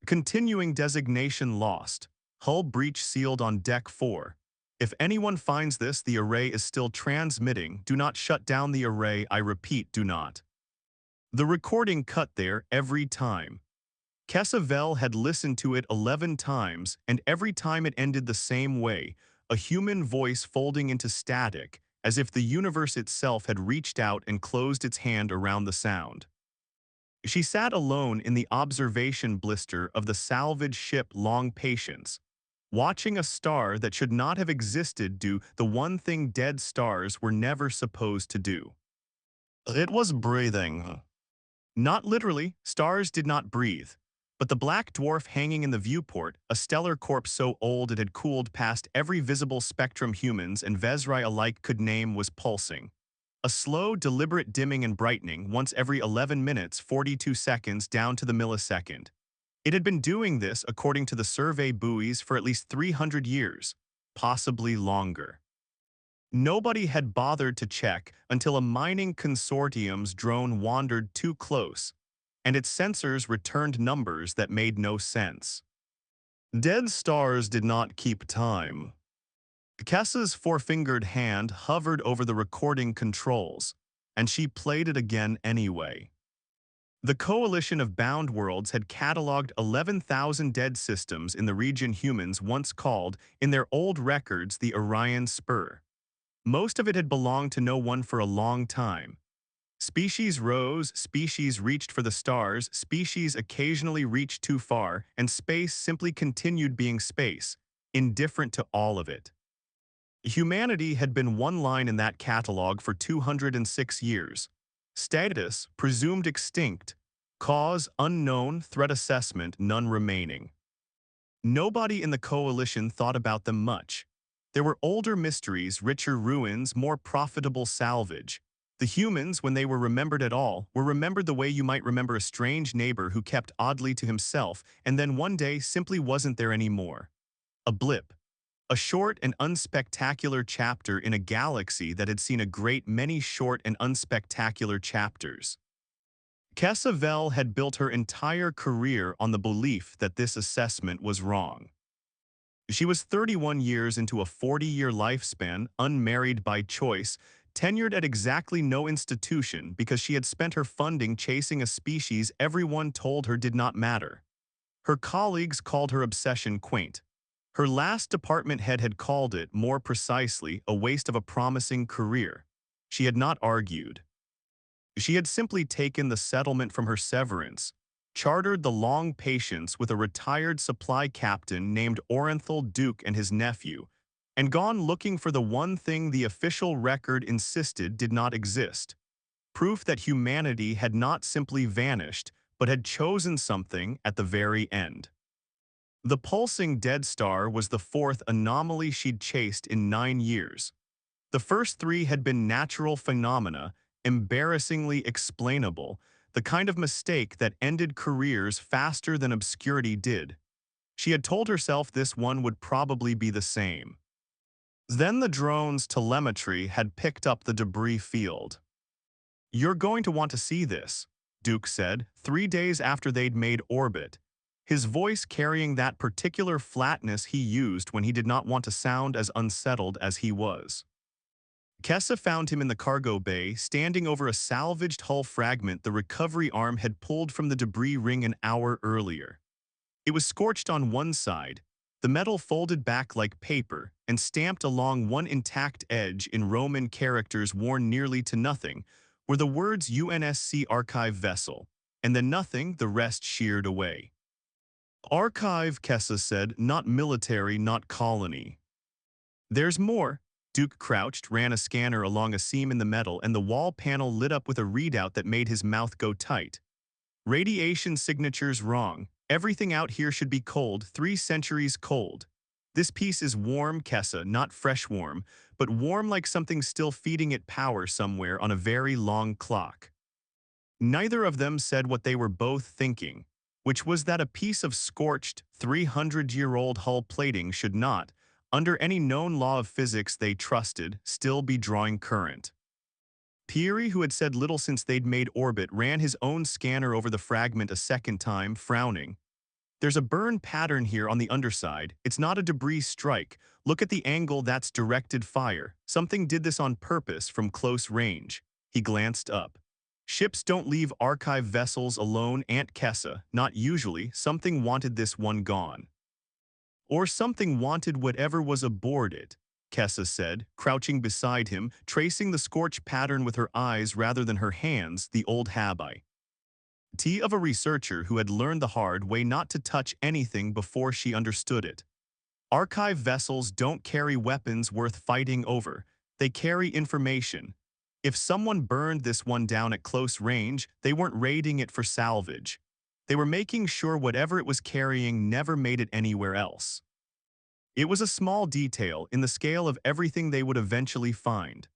Continuing designation lost. Hull breach sealed on deck 4. If anyone finds this, the array is still transmitting. Do not shut down the array. I repeat, do not. The recording cut there every time. Kessavel had listened to it 11 times, and every time it ended the same way, a human voice folding into static, as if the universe itself had reached out and closed its hand around the sound. She sat alone in the observation blister of the salvage ship Long Patience, watching a star that should not have existed do the one thing dead stars were never supposed to do. It was breathing. Not literally, stars did not breathe. But the black dwarf hanging in the viewport, a stellar corpse so old it had cooled past every visible spectrum humans and Vezrai alike could name, was pulsing. A slow, deliberate dimming and brightening once every 11 minutes 42 seconds down to the millisecond. It had been doing this, according to the survey buoys, for at least 300 years, possibly longer. Nobody had bothered to check until a mining consortium's drone wandered too close, and its sensors returned numbers that made no sense. Dead stars did not keep time. Kessa's four-fingered hand hovered over the recording controls, and she played it again anyway. The coalition of bound worlds had catalogued 11,000 dead systems in the region humans once called, in their old records, the Orion Spur. Most of it had belonged to no one for a long time. Species rose, species reached for the stars, species occasionally reached too far, and space simply continued being space, indifferent to all of it. Humanity had been one line in that catalog for 206 years. Status, presumed extinct. Cause, unknown. Threat assessment, none remaining. Nobody in the coalition thought about them much. There were older mysteries, richer ruins, more profitable salvage. The humans, when they were remembered at all, were remembered the way you might remember a strange neighbor who kept oddly to himself and then one day simply wasn't there anymore. A blip. A short and unspectacular chapter in a galaxy that had seen a great many short and unspectacular chapters. Kessavel had built her entire career on the belief that this assessment was wrong. She was 31 years into a 40-year lifespan, unmarried by choice, tenured at exactly no institution because she had spent her funding chasing a species everyone told her did not matter. Her colleagues called her obsession quaint. Her last department head had called it, more precisely, a waste of a promising career. She had not argued. She had simply taken the settlement from her severance, chartered the Long Patience with a retired supply captain named Orenthal Duke and his nephew, and gone looking for the one thing the official record insisted did not exist. Proof that humanity had not simply vanished, but had chosen something at the very end. The pulsing dead star was the fourth anomaly she'd chased in 9 years. The first 3 had been natural phenomena, embarrassingly explainable, the kind of mistake that ended careers faster than obscurity did. She had told herself this one would probably be the same. Then the drone's telemetry had picked up the debris field. "You're going to want to see this," Duke said, 3 days after they'd made orbit, his voice carrying that particular flatness he used when he did not want to sound as unsettled as he was. Kessa found him in the cargo bay, standing over a salvaged hull fragment the recovery arm had pulled from the debris ring an hour earlier. It was scorched on one side, the metal folded back like paper and stamped along one intact edge in Roman characters worn nearly to nothing were the words UNSC Archive Vessel, and then nothing, the rest sheared away. "Archive," Kessa said, "not military, not colony." "There's more." Duke crouched, ran a scanner along a seam in the metal, and the wall panel lit up with a readout that made his mouth go tight. "Radiation signatures wrong. Everything out here should be cold, 3 centuries cold. This piece is warm, Kessa, not fresh warm, but warm like something still feeding it power somewhere on a very long clock." Neither of them said what they were both thinking, which was that a piece of scorched, 300-year-old hull plating should not, under any known law of physics they trusted, still be drawing current. Peary, who had said little since they'd made orbit, ran his own scanner over the fragment a second time, frowning. There's a burn pattern here on the underside. It's not a debris strike. Look at the angle that's directed fire. Something did this on purpose from close range. He glanced up. Ships don't leave archive vessels alone, Aunt Kessa. Not usually. Something wanted this one gone. Or something wanted whatever was aboard it, Kessa said, crouching beside him, tracing the scorch pattern with her eyes rather than her hands, the old habit of a researcher who had learned the hard way not to touch anything before she understood it. Archive vessels don't carry weapons worth fighting over. They carry information. If someone burned this one down at close range, they weren't raiding it for salvage. They were making sure whatever it was carrying never made it anywhere else. It was a small detail in the scale of everything they would eventually find.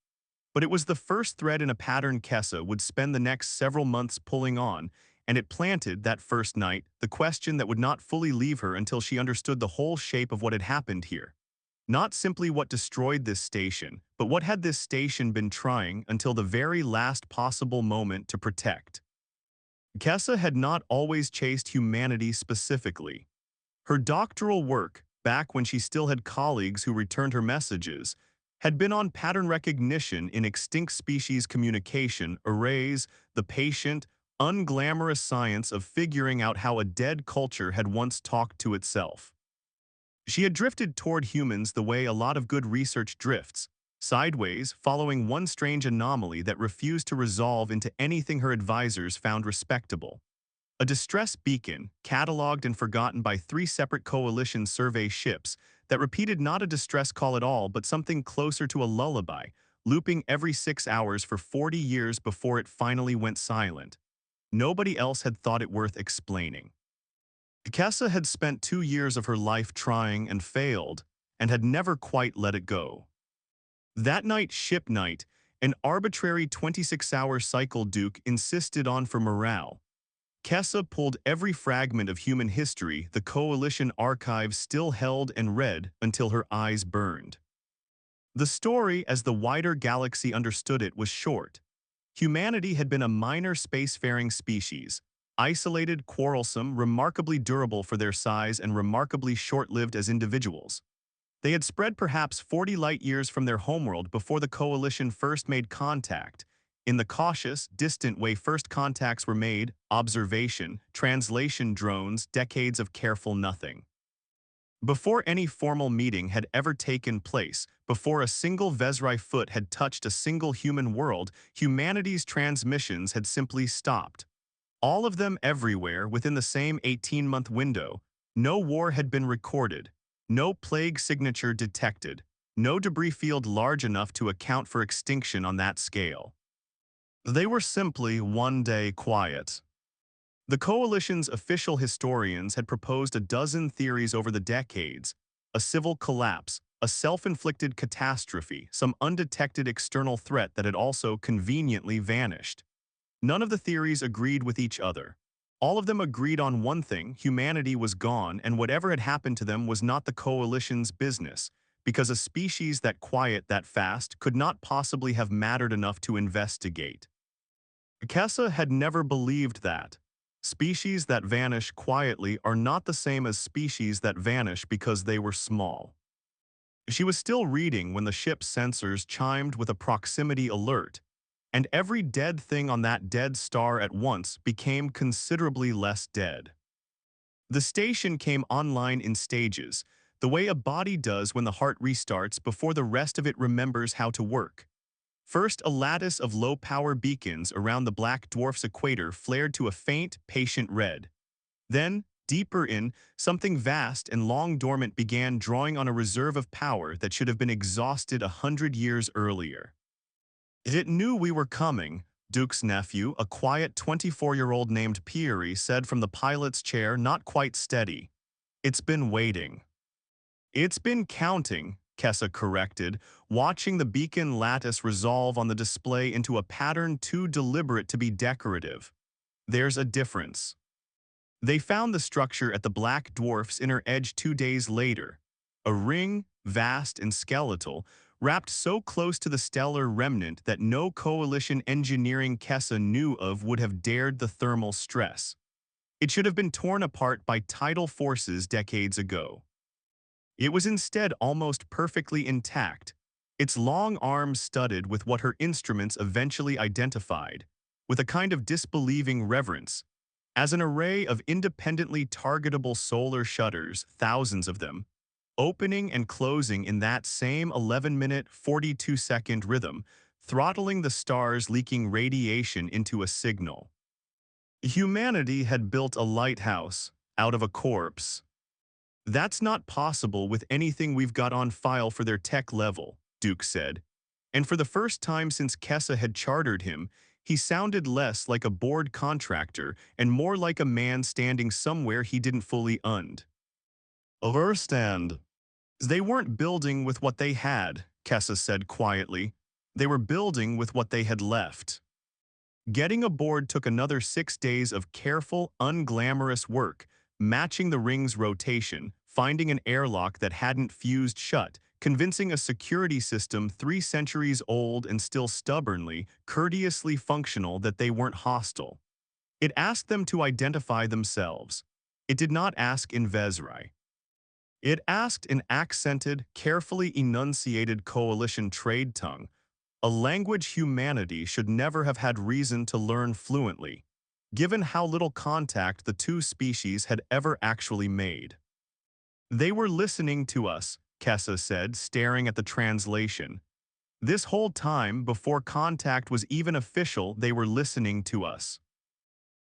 But it was the first thread in a pattern Kessa would spend the next several months pulling on, and it planted, that first night, the question that would not fully leave her until she understood the whole shape of what had happened here. Not simply what destroyed this station, but what had this station been trying until the very last possible moment to protect. Kessa had not always chased humanity specifically. Her doctoral work, back when she still had colleagues who returned her messages, had been on pattern recognition in extinct species communication, arrays, the patient, unglamorous science of figuring out how a dead culture had once talked to itself. She had drifted toward humans the way a lot of good research drifts, sideways, following one strange anomaly that refused to resolve into anything her advisors found respectable. A distress beacon, catalogued and forgotten by 3 separate coalition survey ships, that repeated not a distress call at all but something closer to a lullaby, looping every 6 hours for 40 years before it finally went silent. Nobody else had thought it worth explaining. Kessa had spent 2 years of her life trying and failed, and had never quite let it go. That night, ship night, an arbitrary 26-hour cycle Duke insisted on for morale. Kessa pulled every fragment of human history the Coalition archives still held and read until her eyes burned. The story, as the wider galaxy understood it, was short. Humanity had been a minor spacefaring species, isolated, quarrelsome, remarkably durable for their size and remarkably short-lived as individuals. They had spread perhaps 40 light-years from their homeworld before the Coalition first made contact. In the cautious, distant way first contacts were made, observation, translation drones, decades of careful nothing. Before any formal meeting had ever taken place, before a single Vezrai foot had touched a single human world, humanity's transmissions had simply stopped. All of them everywhere within the same 18-month window. No war had been recorded, no plague signature detected, no debris field large enough to account for extinction on that scale. They were simply one day quiet. The Coalition's official historians had proposed a dozen theories over the decades: a civil collapse, a self-inflicted catastrophe, some undetected external threat that had also conveniently vanished. None of the theories agreed with each other. All of them agreed on one thing: humanity was gone, and whatever had happened to them was not the Coalition's business, because a species that quiet that fast could not possibly have mattered enough to investigate. Kessa had never believed that. Species that vanish quietly are not the same as species that vanish because they were small. She was still reading when the ship's sensors chimed with a proximity alert, and every dead thing on that dead star at once became considerably less dead. The station came online in stages, the way a body does when the heart restarts before the rest of it remembers how to work. First, a lattice of low-power beacons around the black dwarf's equator flared to a faint, patient red. Then, deeper in, something vast and long dormant began drawing on a reserve of power that should have been exhausted 100 years earlier. It knew we were coming, Duke's nephew, a quiet 24-year-old named Pieri, said from the pilot's chair, not quite steady. It's been waiting. It's been counting, Kessa corrected, watching the beacon lattice resolve on the display into a pattern too deliberate to be decorative. There's a difference. They found the structure at the black dwarf's inner edge 2 days later. A ring, vast and skeletal, wrapped so close to the stellar remnant that no Coalition engineering Kessa knew of would have dared the thermal stress. It should have been torn apart by tidal forces decades ago. It was instead almost perfectly intact, its long arms studded with what her instruments eventually identified, with a kind of disbelieving reverence, as an array of independently targetable solar shutters, thousands of them, opening and closing in that same 11-minute, 42-second rhythm, throttling the stars leaking radiation into a signal. Humanity had built a lighthouse out of a corpse. That's not possible with anything we've got on file for their tech level, Duke said. And for the first time since Kessa had chartered him, he sounded less like a bored contractor and more like a man standing somewhere he didn't fully understand. They weren't building with what they had, Kessa said quietly. They were building with what they had left. Getting aboard took another 6 days of careful, unglamorous work, matching the ring's rotation, finding an airlock that hadn't fused shut, convincing a security system 3 centuries old and still stubbornly, courteously functional that they weren't hostile. It asked them to identify themselves. It did not ask in Vezrai. It asked in accented, carefully enunciated coalition trade tongue, a language humanity should never have had reason to learn fluently, given how little contact the two species had ever actually made. They were listening to us, Kessa said, staring at the translation. This whole time, before contact was even official, they were listening to us.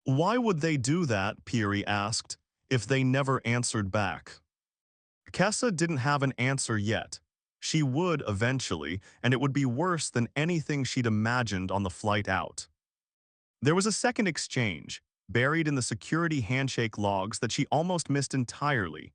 Why would they do that, Piri asked, if they never answered back? Kessa didn't have an answer yet. She would eventually, and it would be worse than anything she'd imagined on the flight out. There was a second exchange, buried in the security handshake logs that she almost missed entirely.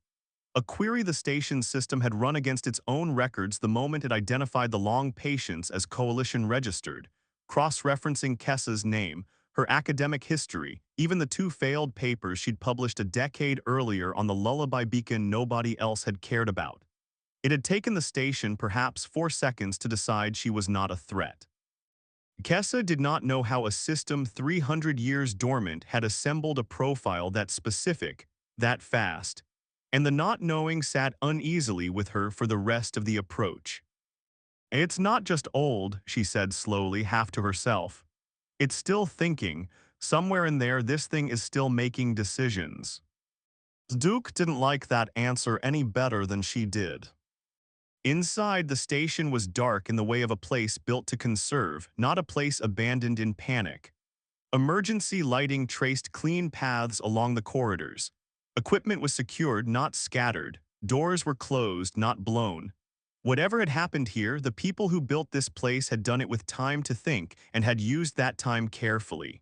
A query the station's system had run against its own records the moment it identified the long patience as coalition registered, cross-referencing Kessa's name, her academic history, even the 2 failed papers she'd published a decade earlier on the lullaby beacon nobody else had cared about. It had taken the station perhaps 4 seconds to decide she was not a threat. Kessa did not know how a system 300 years dormant had assembled a profile that specific, that fast, and the not knowing sat uneasily with her for the rest of the approach. It's not just old, she said slowly, half to herself. It's still thinking. Somewhere in there, this thing is still making decisions. Duke didn't like that answer any better than she did. Inside, the station was dark in the way of a place built to conserve, not a place abandoned in panic. Emergency lighting traced clean paths along the corridors. Equipment was secured, not scattered. Doors were closed, not blown. Whatever had happened here, the people who built this place had done it with time to think and had used that time carefully.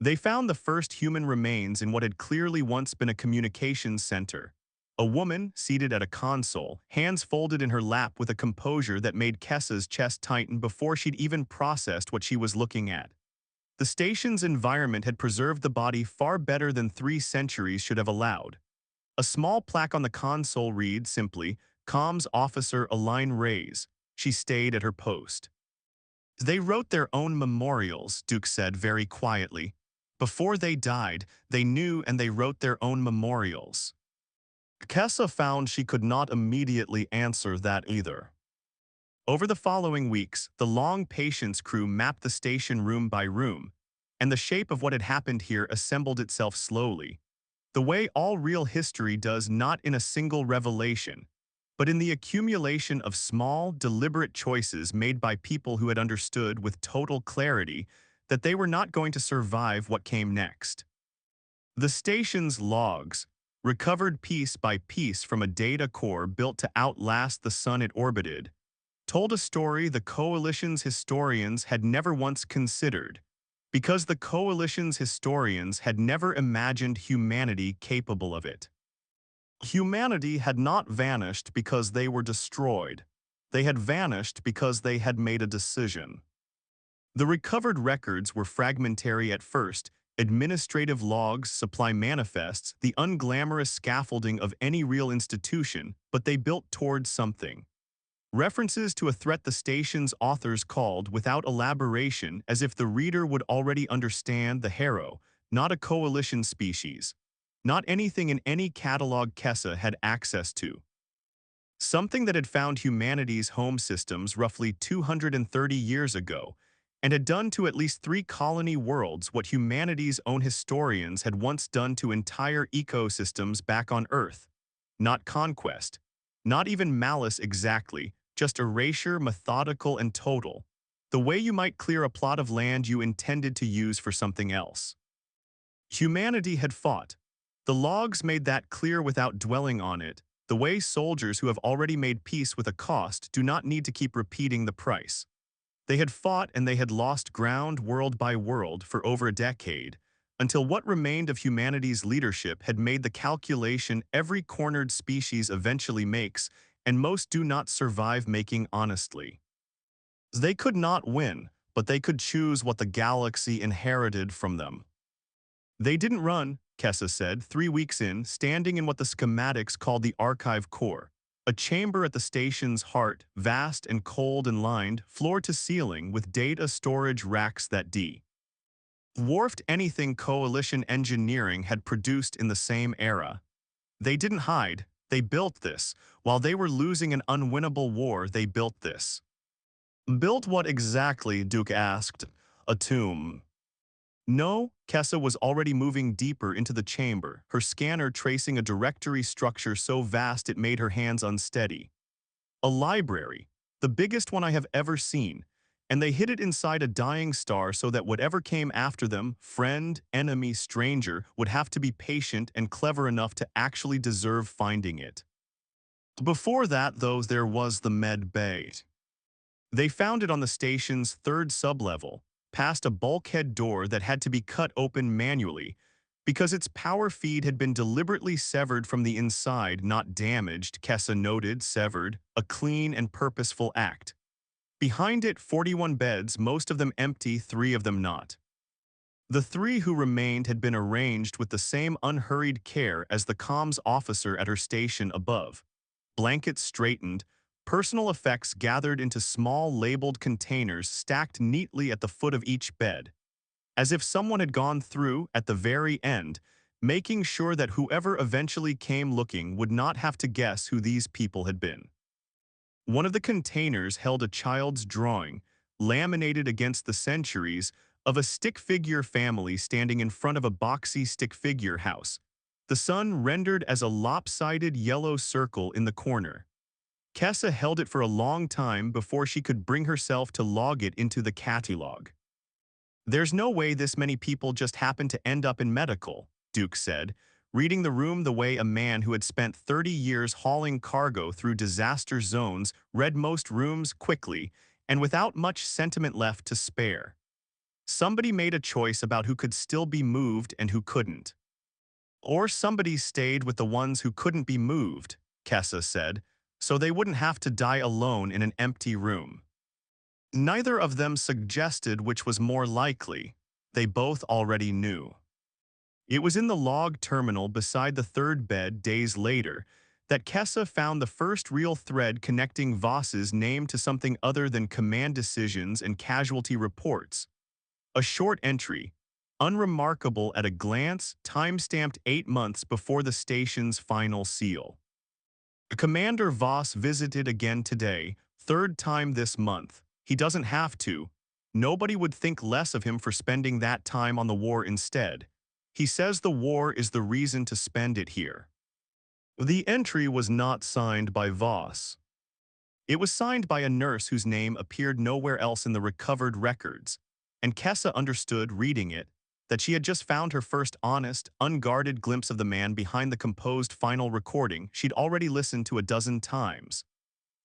They found the first human remains in what had clearly once been a communications center. A woman, seated at a console, hands folded in her lap with a composure that made Kessa's chest tighten before she'd even processed what she was looking at. The station's environment had preserved the body far better than 3 centuries should have allowed. A small plaque on the console read simply, Comms Officer Aline Reyes. She stayed at her post. They wrote their own memorials, Duke said very quietly. Before they died, they knew and they wrote their own memorials. Kessa found she could not immediately answer that either. Over the following weeks, the long patience crew mapped the station room by room, and the shape of what had happened here assembled itself slowly, the way all real history does, not in a single revelation, but in the accumulation of small, deliberate choices made by people who had understood with total clarity that they were not going to survive what came next. The station's logs, recovered piece by piece from a data core built to outlast the sun it orbited, told a story the Coalition's historians had never once considered, because the Coalition's historians had never imagined humanity capable of it. Humanity had not vanished because they were destroyed. They had vanished because they had made a decision. The recovered records were fragmentary at first, administrative logs, supply manifests, the unglamorous scaffolding of any real institution, but they built towards something. References to a threat the station's authors called without elaboration, as if the reader would already understand the harrow, not a coalition species, not anything in any catalog Kessa had access to. Something that had found humanity's home systems roughly 230 years ago and had done to at least 3 colony worlds what humanity's own historians had once done to entire ecosystems back on Earth. Not conquest, not even malice exactly, just erasure, methodical and total. The way you might clear a plot of land you intended to use for something else. Humanity had fought. The logs made that clear without dwelling on it, the way soldiers who have already made peace with a cost do not need to keep repeating the price. They had fought and they had lost ground world by world for over a decade, until what remained of humanity's leadership had made the calculation every cornered species eventually makes, and most do not survive making honestly. They could not win, but they could choose what the galaxy inherited from them. They didn't run, Kessa said, 3 weeks in, standing in what the schematics called the archive core, a chamber at the station's heart, vast and cold and lined, floor to ceiling, with data storage racks that dwarfed anything coalition engineering had produced in the same era. They didn't hide, they built this. While they were losing an unwinnable war, they built this. Built what exactly? Duke asked. A tomb. No, Kessa was already moving deeper into the chamber, her scanner tracing a directory structure so vast it made her hands unsteady. A library, the biggest one I have ever seen, and they hid it inside a dying star so that whatever came after them, friend, enemy, stranger, would have to be patient and clever enough to actually deserve finding it. Before that, though, there was the med bay. They found it on the station's third sublevel, past a bulkhead door that had to be cut open manually because its power feed had been deliberately severed from the inside, not damaged, Kessa noted, severed, a clean and purposeful act. Behind it, 41 beds, most of them empty, 3 of them not. The 3 who remained had been arranged with the same unhurried care as the comms officer at her station above. Blankets straightened, personal effects gathered into small labeled containers stacked neatly at the foot of each bed, as if someone had gone through, at the very end, making sure that whoever eventually came looking would not have to guess who these people had been. One of the containers held a child's drawing, laminated against the centuries, of a stick figure family standing in front of a boxy stick figure house, the sun rendered as a lopsided yellow circle in the corner. Kessa held it for a long time before she could bring herself to log it into the catalog. There's no way this many people just happened to end up in medical, Duke said, reading the room the way a man who had spent 30 years hauling cargo through disaster zones read most rooms quickly and without much sentiment left to spare. Somebody made a choice about who could still be moved and who couldn't. Or somebody stayed with the ones who couldn't be moved, Kessa said, so they wouldn't have to die alone in an empty room. Neither of them suggested which was more likely. They both already knew. It was in the log terminal beside the third bed days later that Kessa found the first real thread connecting Voss's name to something other than command decisions and casualty reports. A short entry, unremarkable at a glance, time-stamped 8 months before the station's final seal. Commander Voss visited again today, 3rd time this month. He doesn't have to. Nobody would think less of him for spending that time on the war instead. He says the war is the reason to spend it here. The entry was not signed by Voss. It was signed by a nurse whose name appeared nowhere else in the recovered records, and Kessa understood, reading it, that she had just found her first honest, unguarded glimpse of the man behind the composed final recording she'd already listened to a dozen times.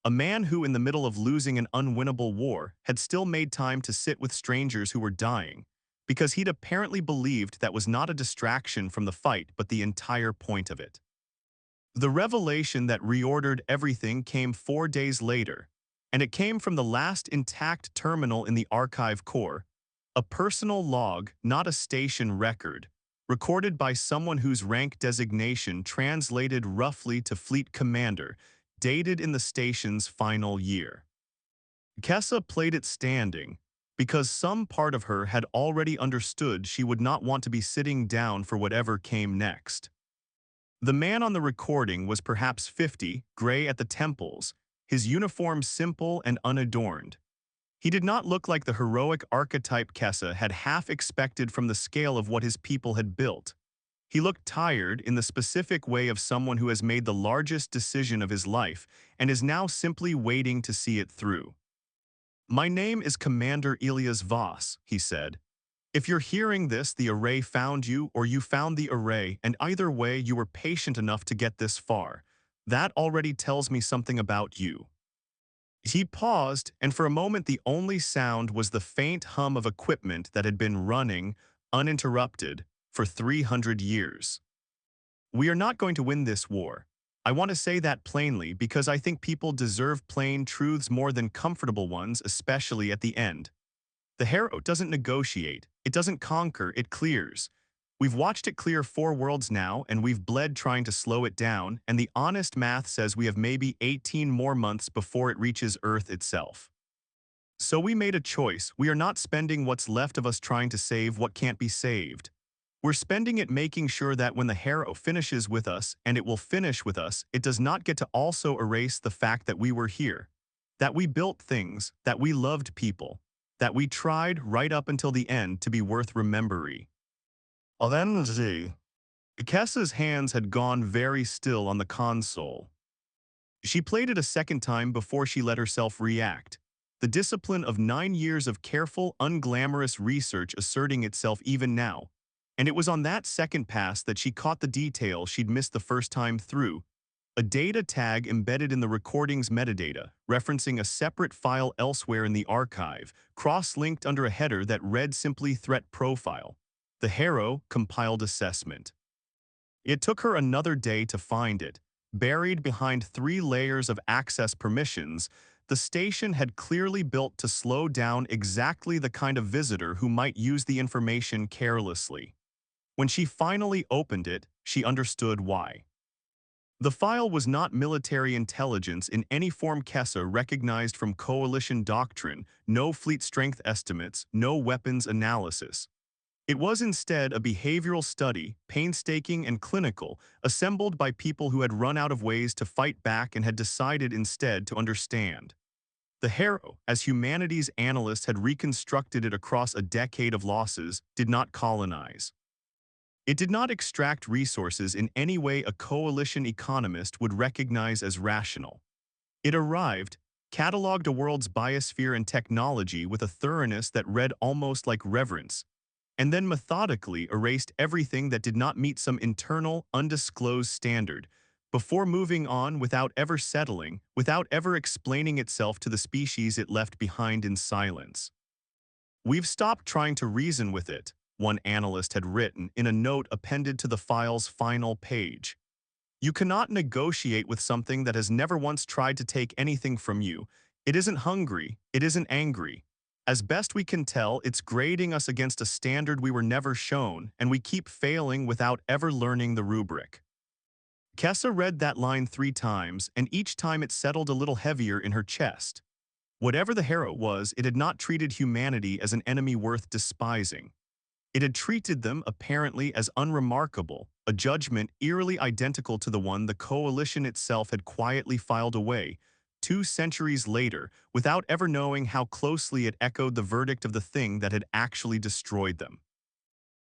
A man who, in the middle of losing an unwinnable war, had still made time to sit with strangers who were dying, because he'd apparently believed that was not a distraction from the fight but the entire point of it. The revelation that reordered everything came 4 days later, and it came from the last intact terminal in the archive core, a personal log, not a station record, recorded by someone whose rank designation translated roughly to fleet commander, dated in the station's final year. Kessa played it standing, because some part of her had already understood she would not want to be sitting down for whatever came next. The man on the recording was perhaps 50, gray at the temples, his uniform simple and unadorned. He did not look like the heroic archetype Kessa had half expected from the scale of what his people had built. He looked tired in the specific way of someone who has made the largest decision of his life and is now simply waiting to see it through. "My name is Commander Elias Voss," he said. "If you're hearing this, the array found you or you found the array, and either way you were patient enough to get this far. That already tells me something about you." He paused, and for a moment the only sound was the faint hum of equipment that had been running, uninterrupted, for 300 years. "We are not going to win this war. I want to say that plainly because I think people deserve plain truths more than comfortable ones, especially at the end. The hero doesn't negotiate, it doesn't conquer, it clears. We've watched it clear 4 worlds now, and we've bled trying to slow it down, and the honest math says we have maybe 18 more months before it reaches Earth itself. So we made a choice. We are not spending what's left of us trying to save what can't be saved. We're spending it making sure that when the hero finishes with us, and it will finish with us, it does not get to also erase the fact that we were here. That we built things, that we loved people, that we tried right up until the end to be worth remembering." Kessa's hands had gone very still on the console. She played it a second time before she let herself react, the discipline of 9 years of careful, unglamorous research asserting itself even now. And it was on that second pass that she caught the detail she'd missed the first time through, a data tag embedded in the recording's metadata, referencing a separate file elsewhere in the archive, cross-linked under a header that read simply Threat Profile. The Hero Compiled Assessment. It took her another day to find it. Buried behind 3 layers of access permissions, the station had clearly built to slow down exactly the kind of visitor who might use the information carelessly. When she finally opened it, she understood why. The file was not military intelligence in any form Kessa recognized from coalition doctrine, no fleet strength estimates, no weapons analysis. It was instead a behavioral study, painstaking and clinical, assembled by people who had run out of ways to fight back and had decided instead to understand. The hero, as humanities analysts had reconstructed it across a decade of losses, did not colonize. It did not extract resources in any way a coalition economist would recognize as rational. It arrived, cataloged a world's biosphere and technology with a thoroughness that read almost like reverence, and then methodically erased everything that did not meet some internal, undisclosed standard, before moving on without ever settling, without ever explaining itself to the species it left behind in silence. "We've stopped trying to reason with it," one analyst had written in a note appended to the file's final page. "You cannot negotiate with something that has never once tried to take anything from you. It isn't hungry, it isn't angry. As best we can tell, it's grading us against a standard we were never shown, and we keep failing without ever learning the rubric." Kessa read that line 3 times, and each time it settled a little heavier in her chest. Whatever the hero was, it had not treated humanity as an enemy worth despising. It had treated them, apparently, as unremarkable, a judgment eerily identical to the one the coalition itself had quietly filed away, 2 centuries later, without ever knowing how closely it echoed the verdict of the thing that had actually destroyed them.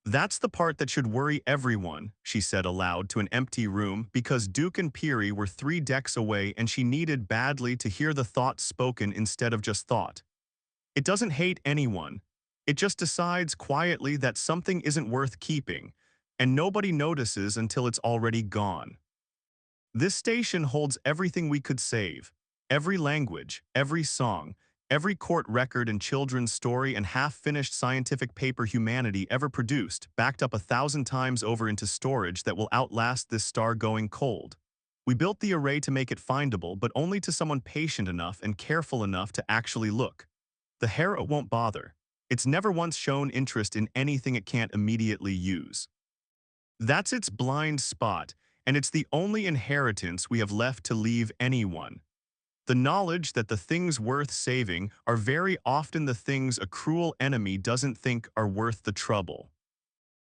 "That's the part that should worry everyone," she said aloud to an empty room, because Duke and Peary were 3 decks away and she needed badly to hear the thought spoken instead of just thought. "It doesn't hate anyone. It just decides quietly that something isn't worth keeping, and nobody notices until it's already gone. This station holds everything we could save. Every language, every song, every court record and children's story and half-finished scientific paper humanity ever produced, backed up 1,000 times over into storage that will outlast this star going cold. We built the array to make it findable, but only to someone patient enough and careful enough to actually look. The hero won't bother. It's never once shown interest in anything it can't immediately use. That's its blind spot, and it's the only inheritance we have left to leave anyone. The knowledge that the things worth saving are very often the things a cruel enemy doesn't think are worth the trouble.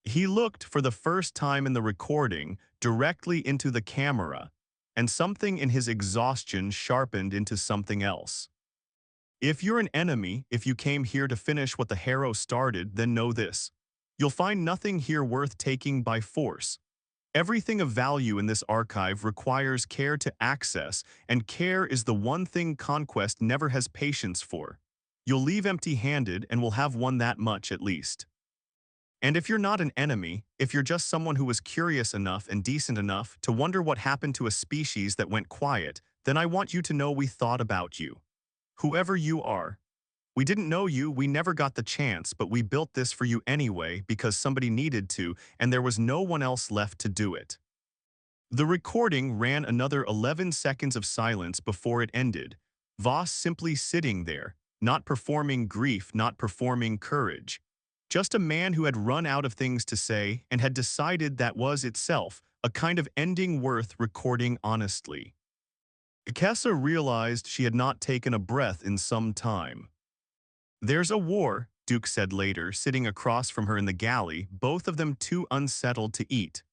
He looked for the first time in the recording directly into the camera, and something in his exhaustion sharpened into something else. If you're an enemy, if you came here to finish what the hero started, then know this. You'll find nothing here worth taking by force. Everything of value in this archive requires care to access, and care is the one thing Conquest never has patience for. You'll leave empty-handed and will have won that much at least. And if you're not an enemy, if you're just someone who was curious enough and decent enough to wonder what happened to a species that went quiet, then I want you to know we thought about you. Whoever you are. We didn't know you, we never got the chance, but we built this for you anyway because somebody needed to, and there was no one else left to do it. The recording ran another 11 seconds of silence before it ended. Voss simply sitting there, not performing grief, not performing courage. Just a man who had run out of things to say and had decided that was itself a kind of ending worth recording honestly. Kessa realized she had not taken a breath in some time. "There's a war," Duke said later, sitting across from her in the galley, both of them too unsettled to eat.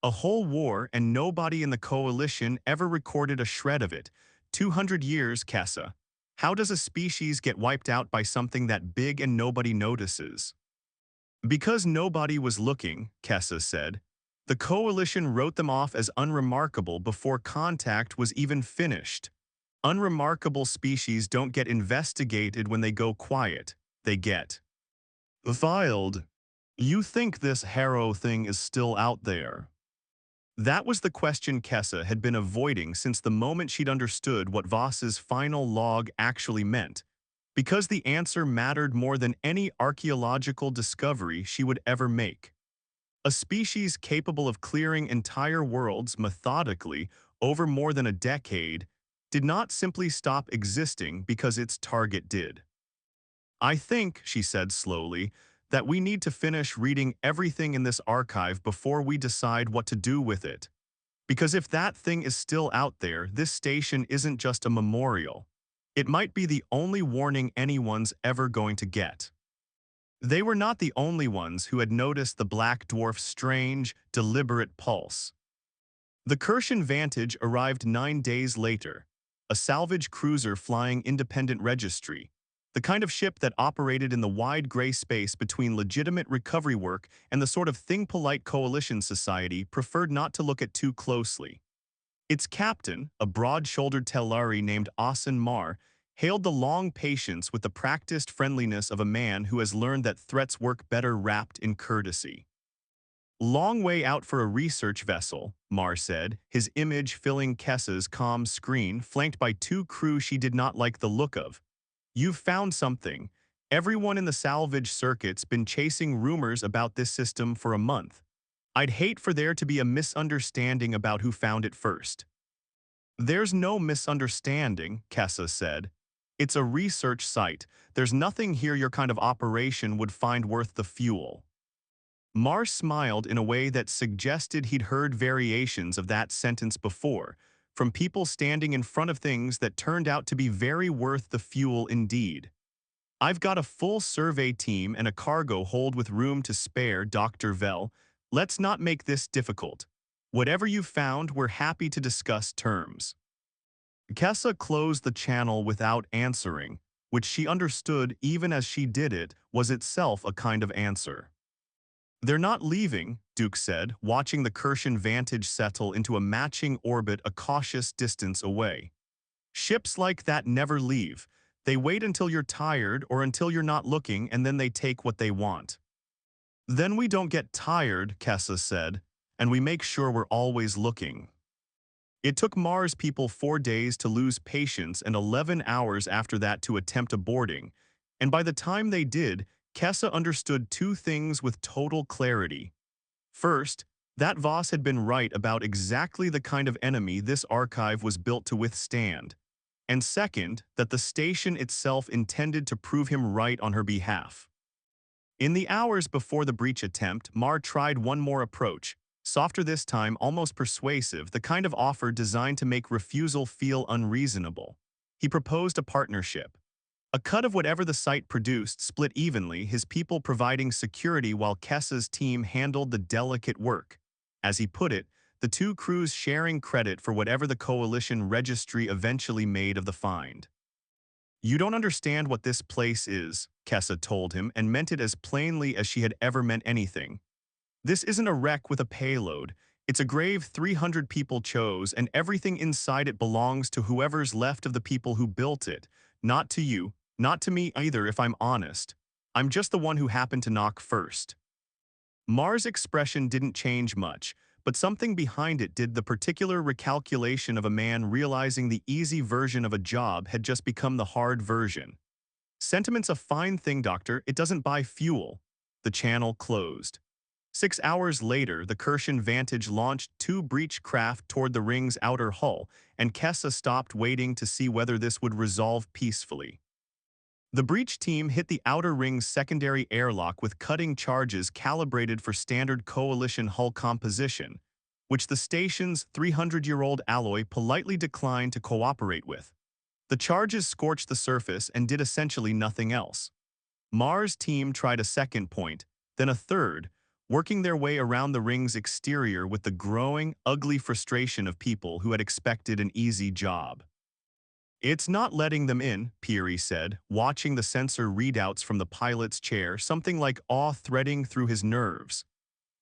"A whole war, and nobody in the coalition ever recorded a shred of it. 200 years, Kessa. How does a species get wiped out by something that big and nobody notices?" "Because nobody was looking," Kessa said. "The coalition wrote them off as unremarkable before contact was even finished. Unremarkable species don't get investigated when they go quiet. They get filed. You think this Harrow thing is still out there?" That was the question Kessa had been avoiding since the moment she'd understood what Voss's final log actually meant, because the answer mattered more than any archaeological discovery she would ever make. A species capable of clearing entire worlds methodically over more than a decade did not simply stop existing because its target did. "I think," she said slowly, "that we need to finish reading everything in this archive before we decide what to do with it. Because if that thing is still out there, this station isn't just a memorial. It might be the only warning anyone's ever going to get." They were not the only ones who had noticed the black dwarf's strange, deliberate pulse. The Kirshen Vantage arrived 9 days later, a salvage cruiser flying independent registry, the kind of ship that operated in the wide gray space between legitimate recovery work and the sort of thing polite coalition society preferred not to look at too closely. Its captain, a broad-shouldered Telari named Asen Mar, hailed the long patience with the practiced friendliness of a man who has learned that threats work better wrapped in courtesy. "Long way out for a research vessel," Mar said, his image filling Kessa's comm screen, flanked by 2 crew she did not like the look of. "You've found something. Everyone in the salvage circuit's been chasing rumors about this system for a month. I'd hate for there to be a misunderstanding about who found it first." "There's no misunderstanding," Kessa said. "It's a research site. There's nothing here your kind of operation would find worth the fuel." Mar smiled in a way that suggested he'd heard variations of that sentence before, from people standing in front of things that turned out to be very worth the fuel indeed. "I've got a full survey team and a cargo hold with room to spare, Dr. Vell. Let's not make this difficult. Whatever you've found, we're happy to discuss terms." Kessa closed the channel without answering, which she understood even as she did it was itself a kind of answer. "They're not leaving," Duke said, watching the Kirshen Vantage settle into a matching orbit a cautious distance away. "Ships like that never leave. They wait until you're tired or until you're not looking, and then they take what they want." "Then we don't get tired," Kessa said, "and we make sure we're always looking." It took Mars people 4 days to lose patience and 11 hours after that to attempt a boarding, and by the time they did, Kessa understood 2 things with total clarity. First, that Voss had been right about exactly the kind of enemy this archive was built to withstand, and second, that the station itself intended to prove him right on her behalf. In the hours before the breach attempt, Mar tried one more approach, softer this time, almost persuasive, the kind of offer designed to make refusal feel unreasonable. He proposed a partnership. A cut of whatever the site produced split evenly, his people providing security while Kessa's team handled the delicate work. As he put it, the two crews sharing credit for whatever the coalition registry eventually made of the find. "You don't understand what this place is," Kessa told him, and meant it as plainly as she had ever meant anything. "This isn't a wreck with a payload. It's a grave 300 people chose, and everything inside it belongs to whoever's left of the people who built it. Not to you, not to me either, if I'm honest. I'm just the one who happened to knock first." Mars' expression didn't change much, but something behind it did, the particular recalculation of a man realizing the easy version of a job had just become the hard version. "Sentiment's a fine thing, Doctor. It doesn't buy fuel." The channel closed. 6 hours later, the Kirshen Vantage launched two breach craft toward the ring's outer hull, and Kessa stopped waiting to see whether this would resolve peacefully. The breach team hit the outer ring's secondary airlock with cutting charges calibrated for standard coalition hull composition, which the station's 300-year-old alloy politely declined to cooperate with. The charges scorched the surface and did essentially nothing else. Mars' team tried a second point, then a third, working their way around the ring's exterior with the growing, ugly frustration of people who had expected an easy job. "It's not letting them in," Peary said, watching the sensor readouts from the pilot's chair, something like awe threading through his nerves.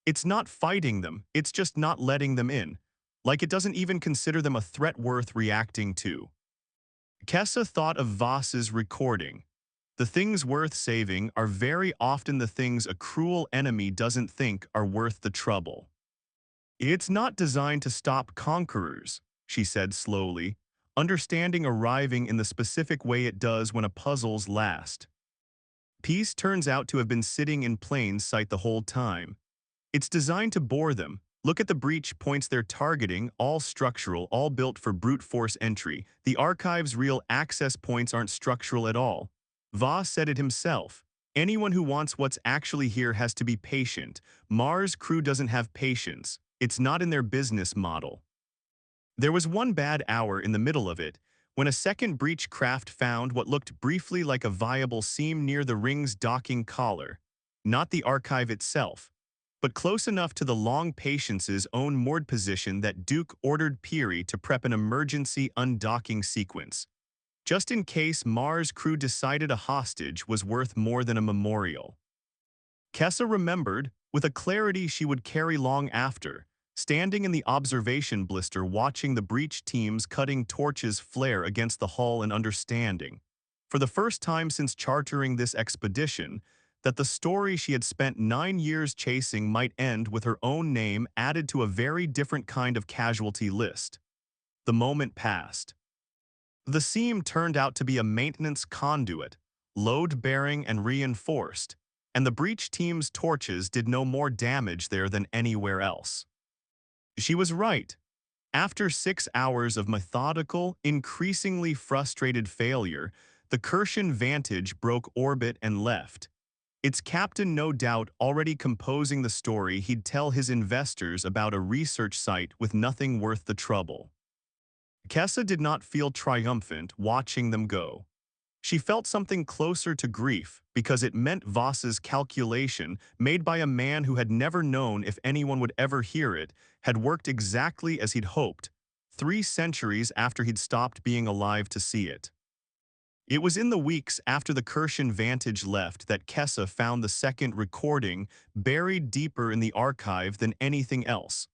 "It's not fighting them, it's just not letting them in. Like it doesn't even consider them a threat worth reacting to." Kessa thought of Voss's recording. "The things worth saving are very often the things a cruel enemy doesn't think are worth the trouble." "It's not designed to stop conquerors," she said slowly, understanding arriving in the specific way it does when a puzzle's last. "Peace turns out to have been sitting in plain sight the whole time. It's designed to bore them. Look at the breach points they're targeting, all structural, all built for brute force entry. The archive's real access points aren't structural at all. Voss said it himself. Anyone who wants what's actually here has to be patient. Mars' crew doesn't have patience. It's not in their business model." There was one bad hour in the middle of it, when a second breach craft found what looked briefly like a viable seam near the ring's docking collar. Not the archive itself, but close enough to the Long Patience's own moored position that Duke ordered Peary to prep an emergency undocking sequence, just in case Mars' crew decided a hostage was worth more than a memorial. Kessa remembered, with a clarity she would carry long after, standing in the observation blister watching the breach team's cutting torches flare against the hull and understanding, for the first time since chartering this expedition, that the story she had spent 9 years chasing might end with her own name added to a very different kind of casualty list. The moment passed. The seam turned out to be a maintenance conduit, load-bearing and reinforced, and the breach team's torches did no more damage there than anywhere else. She was right. After 6 hours of methodical, increasingly frustrated failure, the Kirshen Vantage broke orbit and left. Its captain no doubt already composing the story he'd tell his investors about a research site with nothing worth the trouble. Kessa did not feel triumphant watching them go. She felt something closer to grief because it meant Voss's calculation, made by a man who had never known if anyone would ever hear it, had worked exactly as he'd hoped, 3 centuries after he'd stopped being alive to see it. It was in the weeks after the Kirshen Vantage left that Kessa found the second recording buried deeper in the archive than anything else,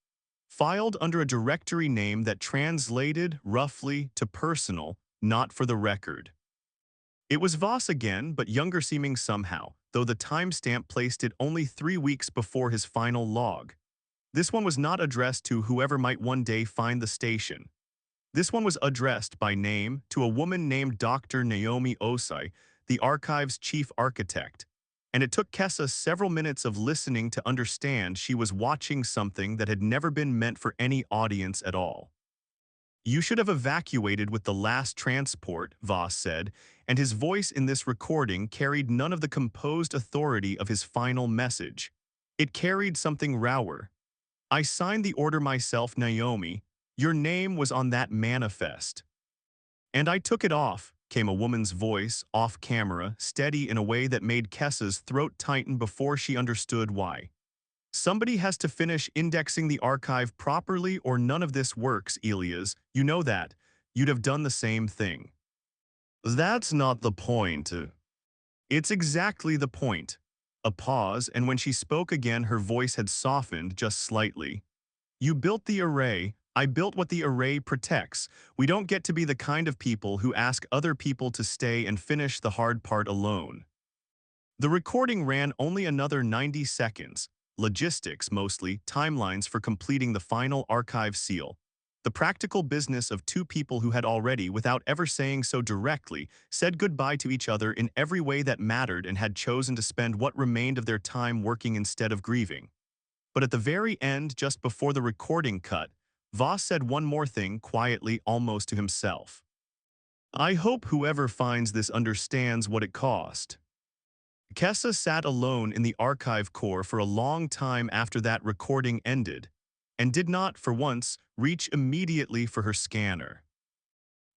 filed under a directory name that translated, roughly, to personal, not for the record. It was Voss again, but younger seeming somehow, though the timestamp placed it only 3 weeks before his final log. This one was not addressed to whoever might one day find the station. This one was addressed by name to a woman named Dr. Naomi Osai, the archive's chief architect, and it took Kessa several minutes of listening to understand she was watching something that had never been meant for any audience at all. "You should have evacuated with the last transport," Voss said, and his voice in this recording carried none of the composed authority of his final message. It carried something rower. "I signed the order myself, Naomi. Your name was on that manifest." And I took it off, came a woman's voice, off camera, steady in a way that made Kessa's throat tighten before she understood why. Somebody has to finish indexing the archive properly or none of this works, Elias. You know that. You'd have done the same thing. That's not the point. It's exactly the point. A pause, and when she spoke again, her voice had softened just slightly. You built the array. I built what the array protects. We don't get to be the kind of people who ask other people to stay and finish the hard part alone. The recording ran only another 90 seconds. Logistics, mostly, timelines for completing the final archive seal. The practical business of two people who had already, without ever saying so directly, said goodbye to each other in every way that mattered and had chosen to spend what remained of their time working instead of grieving. But at the very end, just before the recording cut, Voss said one more thing quietly, almost to himself. I hope whoever finds this understands what it cost. Kessa sat alone in the archive core for a long time after that recording ended, and did not, for once, reach immediately for her scanner.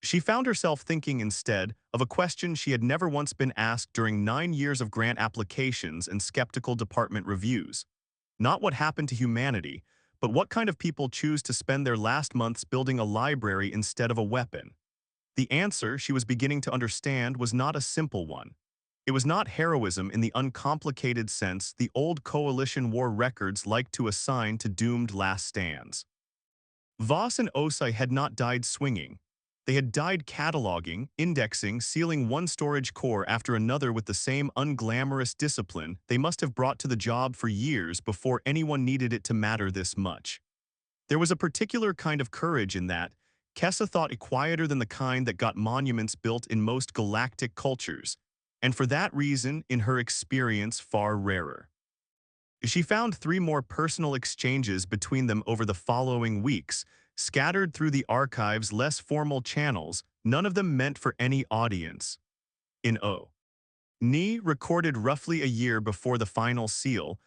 She found herself thinking instead of a question she had never once been asked during 9 years of grant applications and skeptical department reviews. Not what happened to humanity, but what kind of people choose to spend their last months building a library instead of a weapon. The answer, she was beginning to understand, was not a simple one. It was not heroism in the uncomplicated sense the old Coalition War records liked to assign to doomed last stands. Voss and Osai had not died swinging. They had died cataloging, indexing, sealing one storage core after another with the same unglamorous discipline they must have brought to the job for years before anyone needed it to matter this much. There was a particular kind of courage in that. Kessa thought it quieter than the kind that got monuments built in most galactic cultures, and for that reason, in her experience, far rarer. She found 3 more personal exchanges between them over the following weeks, scattered through the archive's less formal channels, none of them meant for any audience. In O. Ni, recorded roughly a year before the final seal,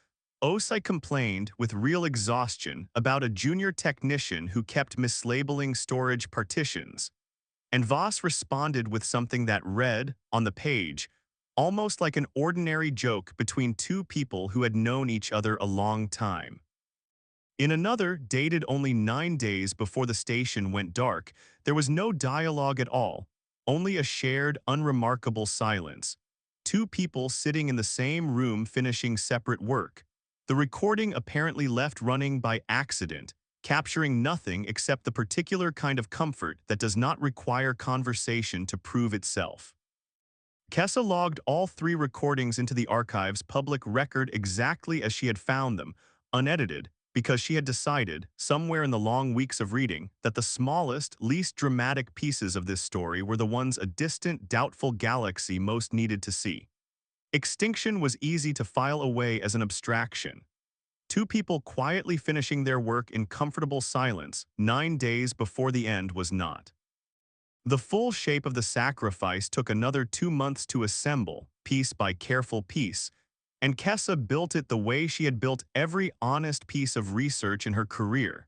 Osai complained, with real exhaustion, about a junior technician who kept mislabeling storage partitions, and Voss responded with something that read, on the page, almost like an ordinary joke between two people who had known each other a long time. In another, dated only 9 days before the station went dark, there was no dialogue at all, only a shared, unremarkable silence. Two people sitting in the same room finishing separate work. The recording apparently left running by accident, capturing nothing except the particular kind of comfort that does not require conversation to prove itself. Kessa logged all 3 recordings into the archive's public record exactly as she had found them, unedited, because she had decided, somewhere in the long weeks of reading, that the smallest, least dramatic pieces of this story were the ones a distant, doubtful galaxy most needed to see. Extinction was easy to file away as an abstraction. 2 people quietly finishing their work in comfortable silence 9 days before the end was not. The full shape of the sacrifice took another 2 months to assemble, piece by careful piece, and Kessa built it the way she had built every honest piece of research in her career,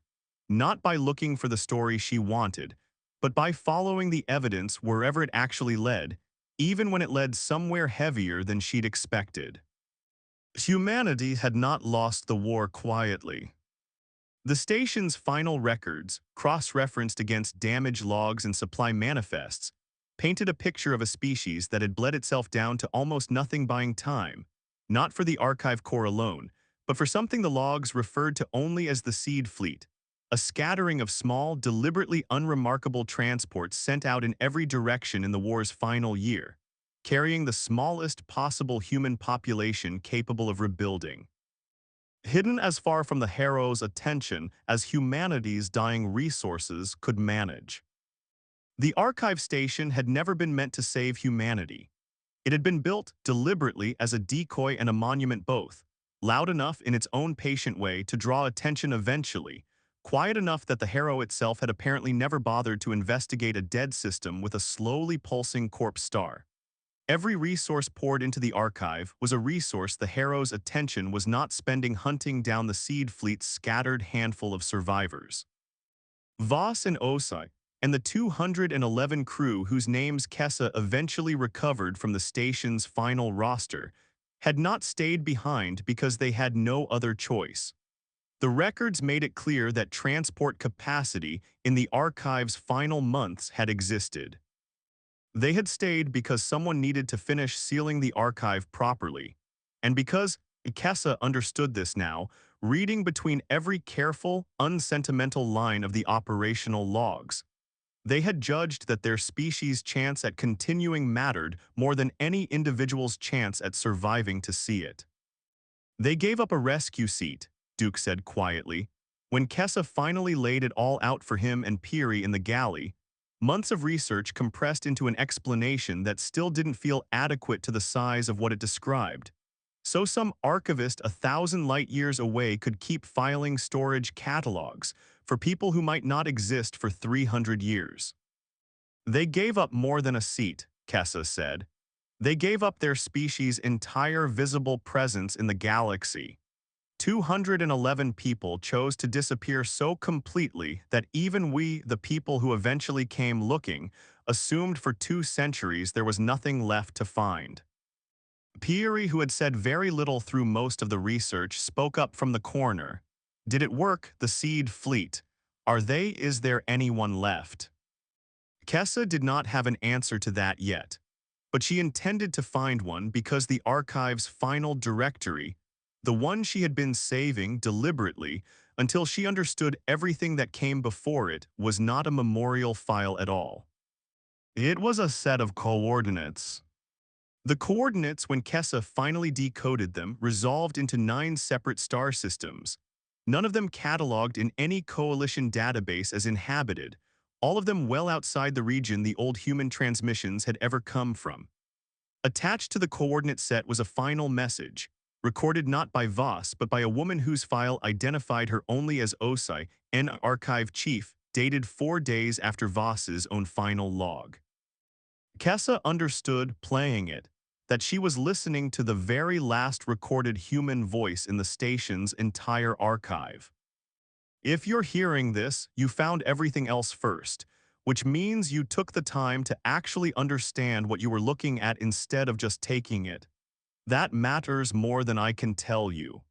not by looking for the story she wanted, but by following the evidence wherever it actually led, even when it led somewhere heavier than she'd expected. Humanity had not lost the war quietly. The station's final records, cross-referenced against damage logs and supply manifests, painted a picture of a species that had bled itself down to almost nothing buying time, not for the archive core alone, but for something the logs referred to only as the seed fleet, a scattering of small, deliberately unremarkable transports sent out in every direction in the war's final year, carrying the smallest possible human population capable of rebuilding. Hidden as far from the Harrow's attention as humanity's dying resources could manage. The archive station had never been meant to save humanity. It had been built deliberately as a decoy and a monument both, loud enough in its own patient way to draw attention eventually, quiet enough that the Harrow itself had apparently never bothered to investigate a dead system with a slowly pulsing corpse star. Every resource poured into the archive was a resource the Harrow's attention was not spending hunting down the seed fleet's scattered handful of survivors. Voss and Osai, and the 211 crew whose names Kessa eventually recovered from the station's final roster had not stayed behind because they had no other choice. The records made it clear that transport capacity in the archive's final months had existed. They had stayed because someone needed to finish sealing the archive properly. And because Ikesa understood this now, reading between every careful, unsentimental line of the operational logs, they had judged that their species' chance at continuing mattered more than any individual's chance at surviving to see it. They gave up a rescue seat, Duke said quietly. When Kessa finally laid it all out for him and Peary in the galley, months of research compressed into an explanation that still didn't feel adequate to the size of what it described. So some archivist 1,000 light-years away could keep filing storage catalogs for people who might not exist for 300 years. They gave up more than a seat, Kessa said. They gave up their species' entire visible presence in the galaxy. 211 people chose to disappear so completely that even we, the people who eventually came looking, assumed for 2 centuries there was nothing left to find. Peary, who had said very little through most of the research, spoke up from the corner. Did it work, the seed fleet? Is there anyone left? Kessa did not have an answer to that yet, but she intended to find one because the archive's final directory, the one she had been saving deliberately until she understood everything that came before it, was not a memorial file at all. It was a set of coordinates. The coordinates, when Kessa finally decoded them, resolved into 9 separate star systems, none of them cataloged in any coalition database as inhabited, all of them well outside the region the old human transmissions had ever come from. Attached to the coordinate set was a final message, recorded not by Voss but by a woman whose file identified her only as Osai, an archive chief, dated 4 days after Voss's own final log. Kessa understood, playing it, that she was listening to the very last recorded human voice in the station's entire archive. If you're hearing this, you found everything else first, which means you took the time to actually understand what you were looking at instead of just taking it. That matters more than I can tell you.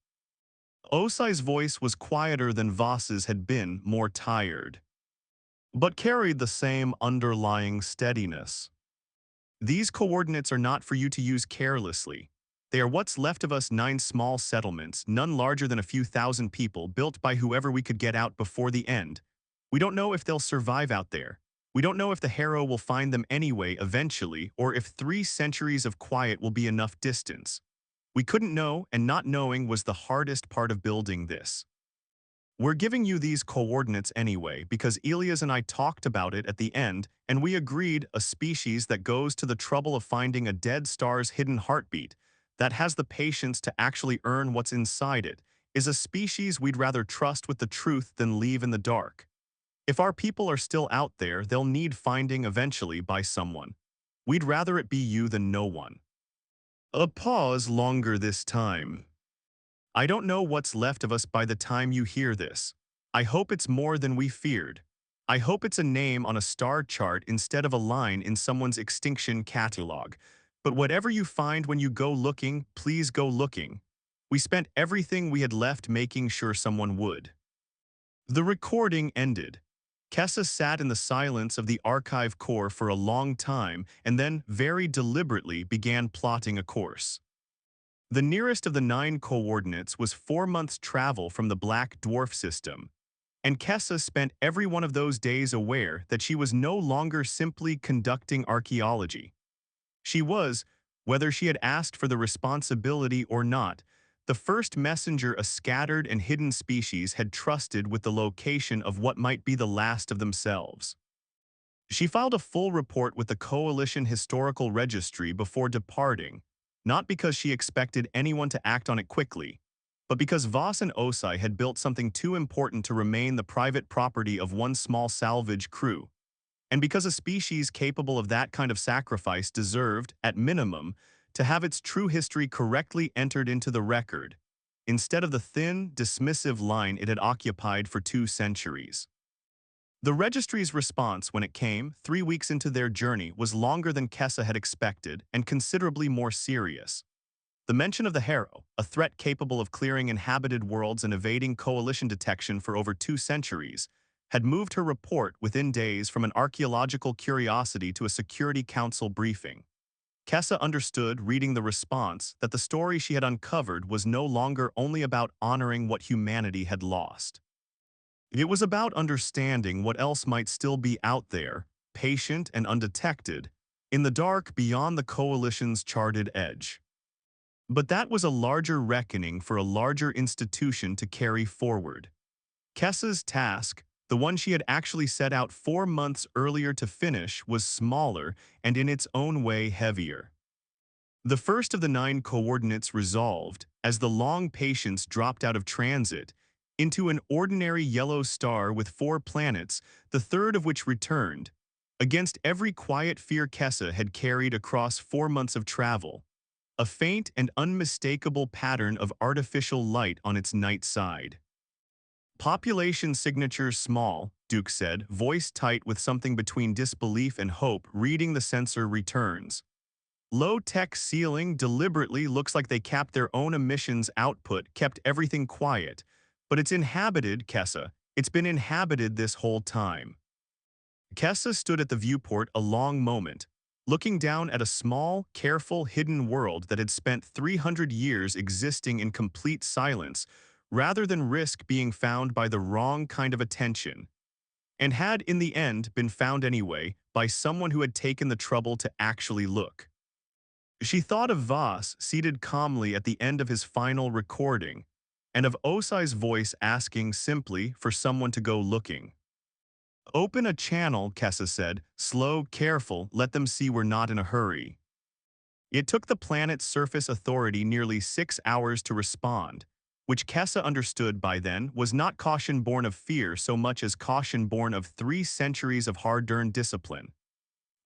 Osai's voice was quieter than Voss's had been, more tired, but carried the same underlying steadiness. These coordinates are not for you to use carelessly. They are what's left of us 9 small settlements, none larger than a few thousand people, built by whoever we could get out before the end. We don't know if they'll survive out there. We don't know if the Harrow will find them anyway eventually, or if 3 centuries of quiet will be enough distance. We couldn't know, and not knowing was the hardest part of building this. We're giving you these coordinates anyway because Elias and I talked about it at the end, and we agreed a species that goes to the trouble of finding a dead star's hidden heartbeat, that has the patience to actually earn what's inside it, is a species we'd rather trust with the truth than leave in the dark. If our people are still out there, they'll need finding eventually by someone. We'd rather it be you than no one. A pause longer this time. I don't know what's left of us by the time you hear this. I hope it's more than we feared. I hope it's a name on a star chart instead of a line in someone's extinction catalog. But whatever you find when you go looking, please go looking. We spent everything we had left making sure someone would. The recording ended. Kessa sat in the silence of the archive core for a long time and then, very deliberately, began plotting a course. The nearest of the 9 coordinates was 4 months' travel from the Black Dwarf system, and Kessa spent every one of those days aware that she was no longer simply conducting archaeology. She was, whether she had asked for the responsibility or not, the first messenger a scattered and hidden species had trusted with the location of what might be the last of themselves. She filed a full report with the Coalition Historical Registry before departing, not because she expected anyone to act on it quickly, but because Voss and Osai had built something too important to remain the private property of one small salvage crew, and because a species capable of that kind of sacrifice deserved, at minimum, to have its true history correctly entered into the record, instead of the thin, dismissive line it had occupied for 2 centuries. The registry's response when it came, 3 weeks into their journey, was longer than Kessa had expected and considerably more serious. The mention of the Harrow, a threat capable of clearing inhabited worlds and evading coalition detection for over 2 centuries, had moved her report within days from an archaeological curiosity to a Security Council briefing. Kessa understood, reading the response, that the story she had uncovered was no longer only about honoring what humanity had lost. It was about understanding what else might still be out there, patient and undetected, in the dark beyond the Coalition's charted edge. But that was a larger reckoning for a larger institution to carry forward. Kessa's task, the one she had actually set out 4 months earlier to finish, was smaller and in its own way heavier. The first of the 9 coordinates resolved, as the long patience dropped out of transit, into an ordinary yellow star with 4 planets, the third of which returned, against every quiet fear Kessa had carried across 4 months of travel, a faint and unmistakable pattern of artificial light on its night side. Population signature small, Duke said, voice tight with something between disbelief and hope, reading the sensor returns. Low-tech sealing deliberately looks like they capped their own emissions output, kept everything quiet. But it's inhabited, Kessa. It's been inhabited this whole time. Kessa stood at the viewport a long moment, looking down at a small, careful, hidden world that had spent 300 years existing in complete silence, rather than risk being found by the wrong kind of attention, and had in the end been found anyway by someone who had taken the trouble to actually look. She thought of Voss seated calmly at the end of his final recording, and of Osai's voice asking simply for someone to go looking. "Open a channel," Kessa said, "slow, careful, let them see we're not in a hurry." It took the planet's surface authority nearly 6 hours to respond, which Kessa understood by then was not caution born of fear so much as caution born of 3 centuries of hard-earned discipline.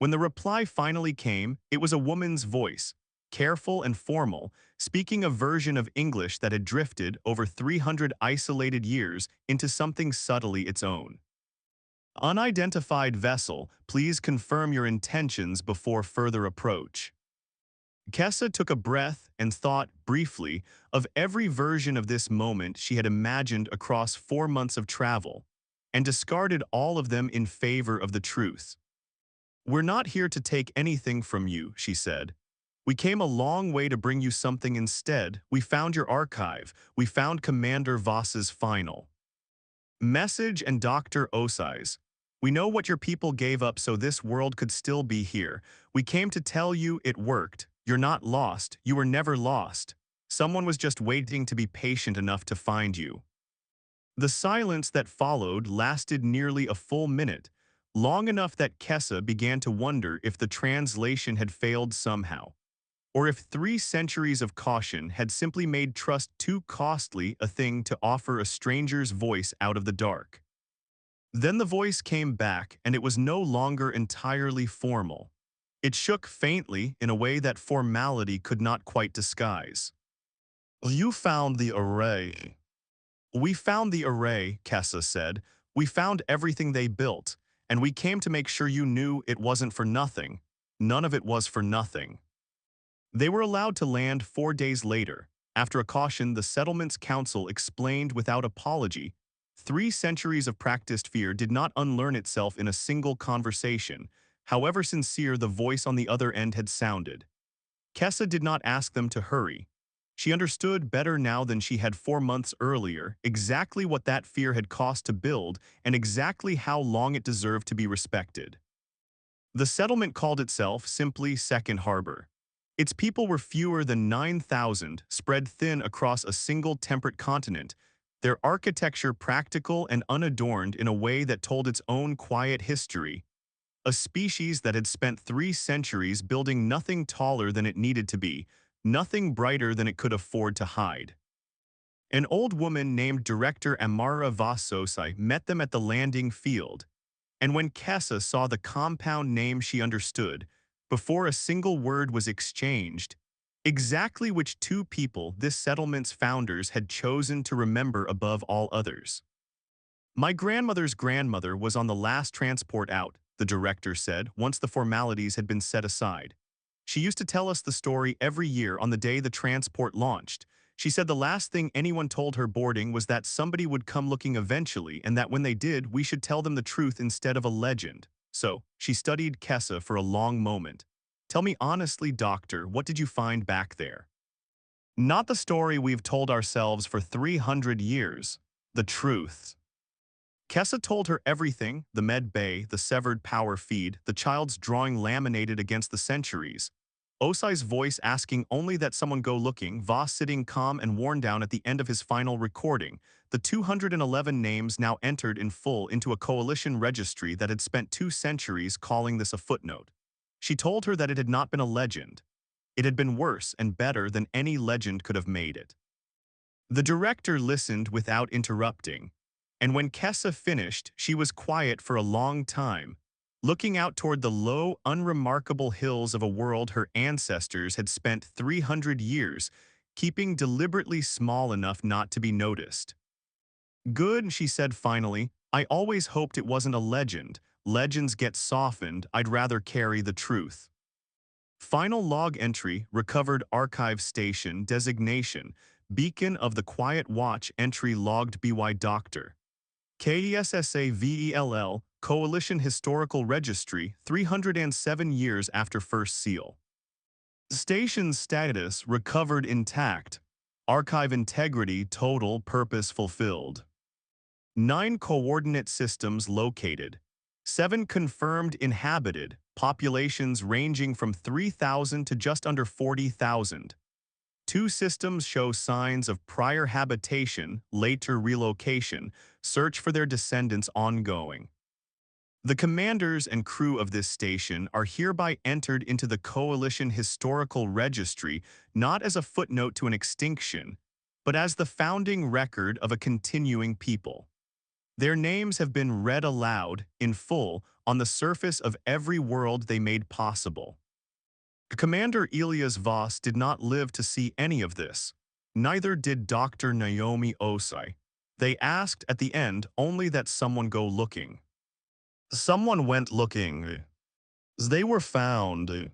When the reply finally came, it was a woman's voice, careful and formal, speaking a version of English that had drifted over 300 isolated years into something subtly its own. "Unidentified vessel, please confirm your intentions before further approach." Kessa took a breath and thought, briefly, of every version of this moment she had imagined across 4 months of travel, and discarded all of them in favor of the truth. "We're not here to take anything from you," she said. "We came a long way to bring you something instead. We found your archive. We found Commander Voss's final message and Dr. Osai's. We know what your people gave up so this world could still be here. We came to tell you it worked. You're not lost. You were never lost. Someone was just waiting to be patient enough to find you." The silence that followed lasted nearly a full minute, long enough that Kessa began to wonder if the translation had failed somehow, or if 3 centuries of caution had simply made trust too costly a thing to offer a stranger's voice out of the dark. Then the voice came back, and it was no longer entirely formal. It shook faintly in a way that formality could not quite disguise. "You found the array." "We found the array," Kessa said. "We found everything they built, and we came to make sure you knew it wasn't for nothing. None of it was for nothing." They were allowed to land 4 days later. After a caution, the settlement's council explained without apology. 3 centuries of practiced fear did not unlearn itself in a single conversation, however sincere the voice on the other end had sounded. Kessa did not ask them to hurry. She understood better now than she had 4 months earlier exactly what that fear had cost to build and exactly how long it deserved to be respected. The settlement called itself simply Second Harbor. Its people were fewer than 9,000, spread thin across a single temperate continent, their architecture practical and unadorned in a way that told its own quiet history. A species that had spent 3 centuries building nothing taller than it needed to be, nothing brighter than it could afford to hide. An old woman named Director Amara Vassosai met them at the landing field, and when Kessa saw the compound name she understood, before a single word was exchanged, exactly which 2 people this settlement's founders had chosen to remember above all others. My grandmother's grandmother was on the last transport out, the director said, once the formalities had been set aside. She used to tell us the story every year on the day the transport launched. She said the last thing anyone told her boarding was that somebody would come looking eventually and that when they did, we should tell them the truth instead of a legend. So, she studied Kessa for a long moment. Tell me honestly, doctor, what did you find back there? Not the story we've told ourselves for 300 years. The truth. Kessa told her everything, the med bay, the severed power feed, the child's drawing laminated against the centuries. Osai's voice asking only that someone go looking, Voss sitting calm and worn down at the end of his final recording, the 211 names now entered in full into a coalition registry that had spent 2 centuries calling this a footnote. She told her that it had not been a legend. It had been worse and better than any legend could have made it. The director listened without interrupting, and when Kessa finished, she was quiet for a long time, looking out toward the low, unremarkable hills of a world her ancestors had spent 300 years keeping deliberately small enough not to be noticed. Good, she said finally. I always hoped it wasn't a legend. Legends get softened. I'd rather carry the truth. Final log entry, recovered archive station, designation, beacon of the Quiet Watch entry logged by Dr. KESSAVELL, Coalition Historical Registry, 307 years after first seal. Station's status recovered intact. Archive integrity total purpose fulfilled. 9 coordinate systems located. 7 confirmed inhabited, populations ranging from 3,000 to just under 40,000. 2 systems show signs of prior habitation, later relocation, search for their descendants ongoing. The commanders and crew of this station are hereby entered into the Coalition Historical Registry not as a footnote to an extinction, but as the founding record of a continuing people. Their names have been read aloud, in full, on the surface of every world they made possible. Commander Elias Voss did not live to see any of this. Neither did Dr. Naomi Osai. They asked at the end only that someone go looking. Someone went looking. They were found.